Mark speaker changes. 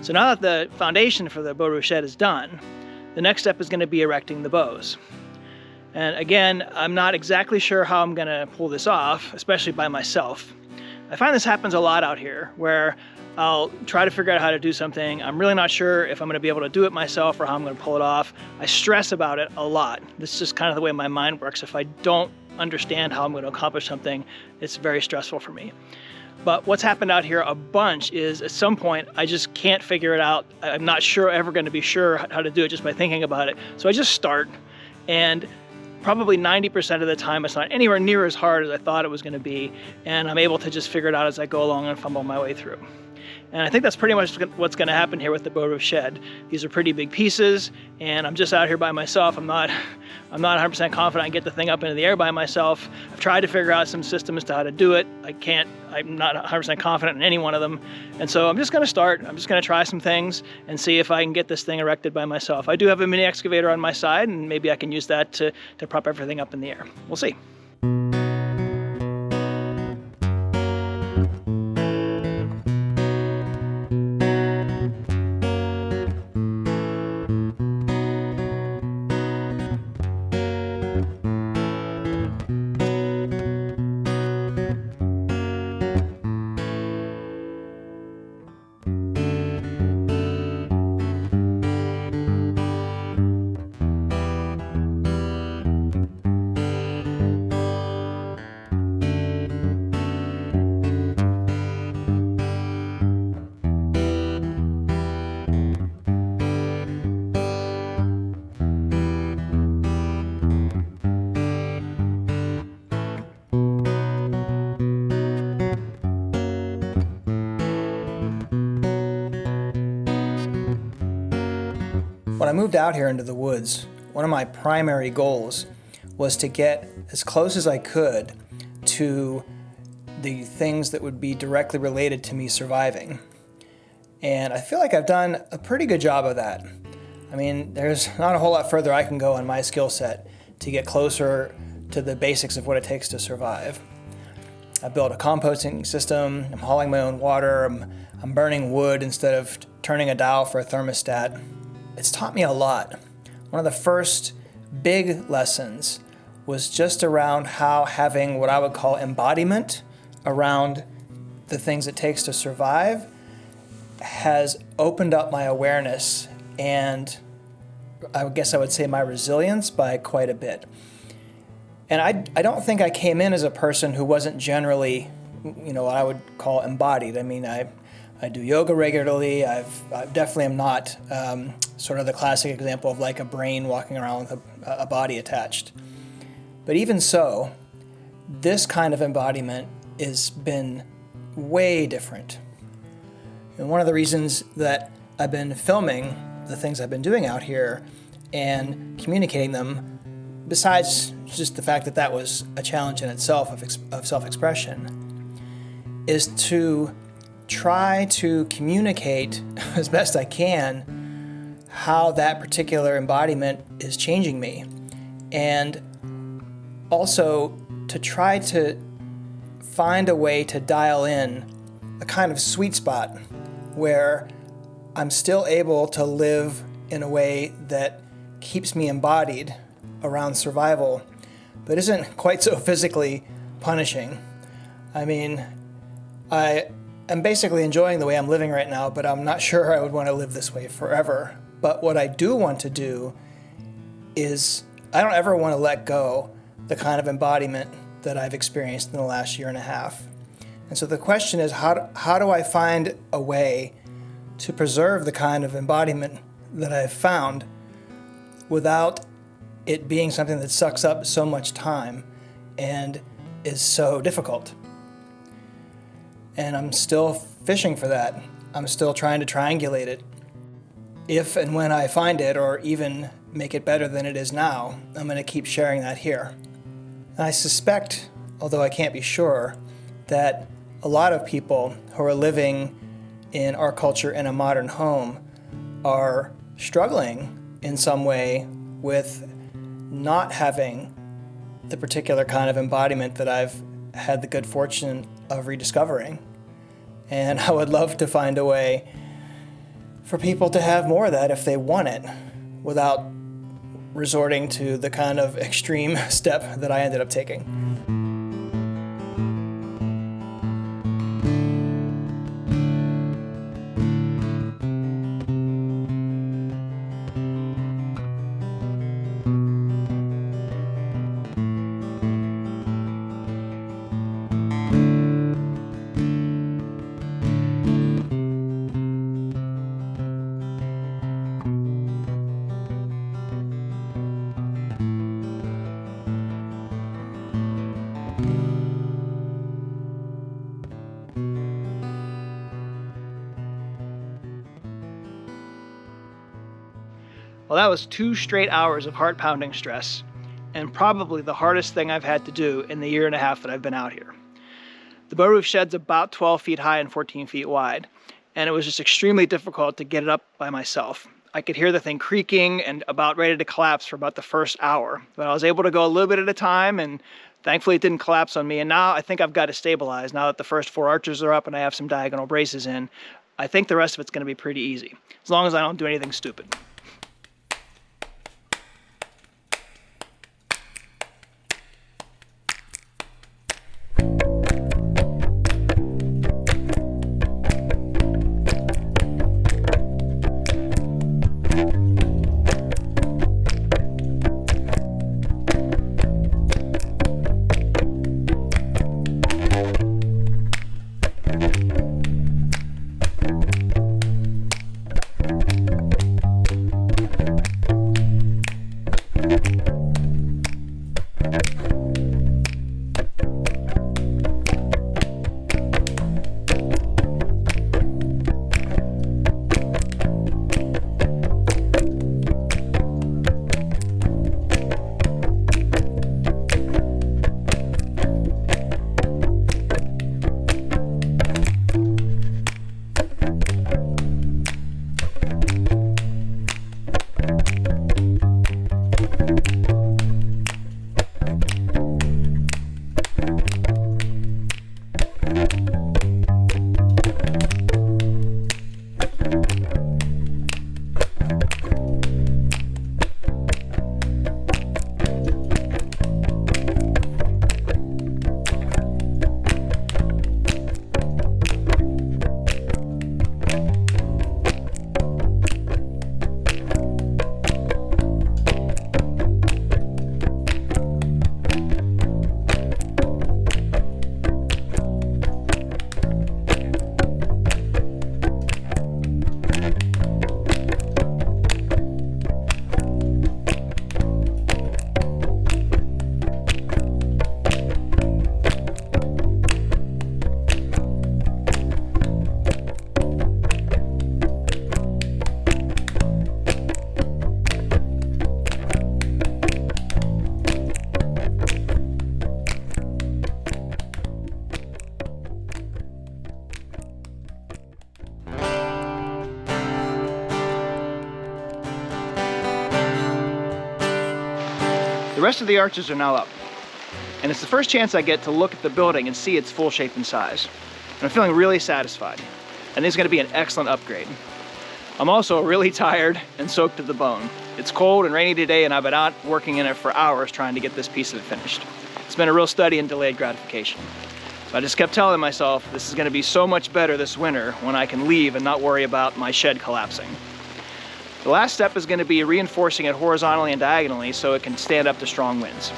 Speaker 1: So now that the foundation for the bow roof shed is done, the next step is going to be erecting the bows. And again, I'm not exactly sure how I'm going to pull this off, especially by myself. I find this happens a lot out here, where I'll try to figure out how to do something. I'm really not sure if I'm going to be able to do it myself or how I'm going to pull it off. I stress about it a lot. This is just kind of the way my mind works. If I don't understand how I'm going to accomplish something, it's very stressful for me. But what's happened out here a bunch is, at some point, I just can't figure it out. I'm not ever going to be sure how to do it just by thinking about it. So I just start, and probably 90% of the time it's not anywhere near as hard as I thought it was going to be, and I'm able to just figure it out as I go along and fumble my way through. And I think that's pretty much what's going to happen here with the bow roof shed. These are pretty big pieces, and I'm just out here by myself. I'm not 100% confident I can get the thing up into the air by myself. I've tried to figure out some systems to how to do it. I'm not 100% confident in any one of them. And so I'm just going to start. I'm just going to try some things and see if I can get this thing erected by myself. I do have a mini excavator on my side, and maybe I can use that to prop everything up in the air. We'll see. When I moved out here into the woods, one of my primary goals was to get as close as I could to the things that would be directly related to me surviving. And I feel like I've done a pretty good job of that. I mean, there's not a whole lot further I can go in my skill set to get closer to the basics of what it takes to survive. I built a composting system, I'm hauling my own water, I'm burning wood instead of turning a dial for a thermostat. It's taught me a lot. One of the first big lessons was just around how having what I would call embodiment around the things it takes to survive has opened up my awareness and I guess I would say my resilience by quite a bit. And I don't think I came in as a person who wasn't generally, what I would call embodied. I mean, I do yoga regularly. I definitely am not sort of the classic example of like a brain walking around with a body attached. But even so, this kind of embodiment has been way different. And one of the reasons that I've been filming the things I've been doing out here and communicating them, besides just the fact that that was a challenge in itself of self-expression, is to try to communicate as best I can how that particular embodiment is changing me. And also to try to find a way to dial in a kind of sweet spot where I'm still able to live in a way that keeps me embodied around survival, but isn't quite so physically punishing. I mean, I'm basically enjoying the way I'm living right now, but I'm not sure I would want to live this way forever. But what I do want to do is I don't ever want to let go the kind of embodiment that I've experienced in the last year and a half. And so the question is, how do I find a way to preserve the kind of embodiment that I've found without it being something that sucks up so much time and is so difficult? And I'm still fishing for that. I'm still trying to triangulate it. If and when I find it, or even make it better than it is now, I'm going to keep sharing that here. And I suspect, although I can't be sure, that a lot of people who are living in our culture in a modern home are struggling in some way with not having the particular kind of embodiment that I've had the good fortune of rediscovering. And I would love to find a way for people to have more of that if they want it, without resorting to the kind of extreme step that I ended up taking. Well, that was 2 straight hours of heart-pounding stress, and probably the hardest thing I've had to do in the 1.5 years that I've been out here. The bow roof shed's about 12 feet high and 14 feet wide, and it was just extremely difficult to get it up by myself. I could hear the thing creaking and about ready to collapse for about the first hour, but I was able to go a little bit at a time, and thankfully it didn't collapse on me. And now I think I've got it stabilized. Now that the first 4 arches are up and I have some diagonal braces in, I think the rest of it's going to be pretty easy, as long as I don't do anything stupid. The rest of the arches are now up, and it's the first chance I get to look at the building and see its full shape and size. And I'm feeling really satisfied, and this is going to be an excellent upgrade. I'm also really tired and soaked to the bone. It's cold and rainy today, and I've been out working in it for hours trying to get this piece of it finished. It's been a real study in delayed gratification. So I just kept telling myself this is going to be so much better this winter when I can leave and not worry about my shed collapsing. The last step is going to be reinforcing it horizontally and diagonally so it can stand up to strong winds.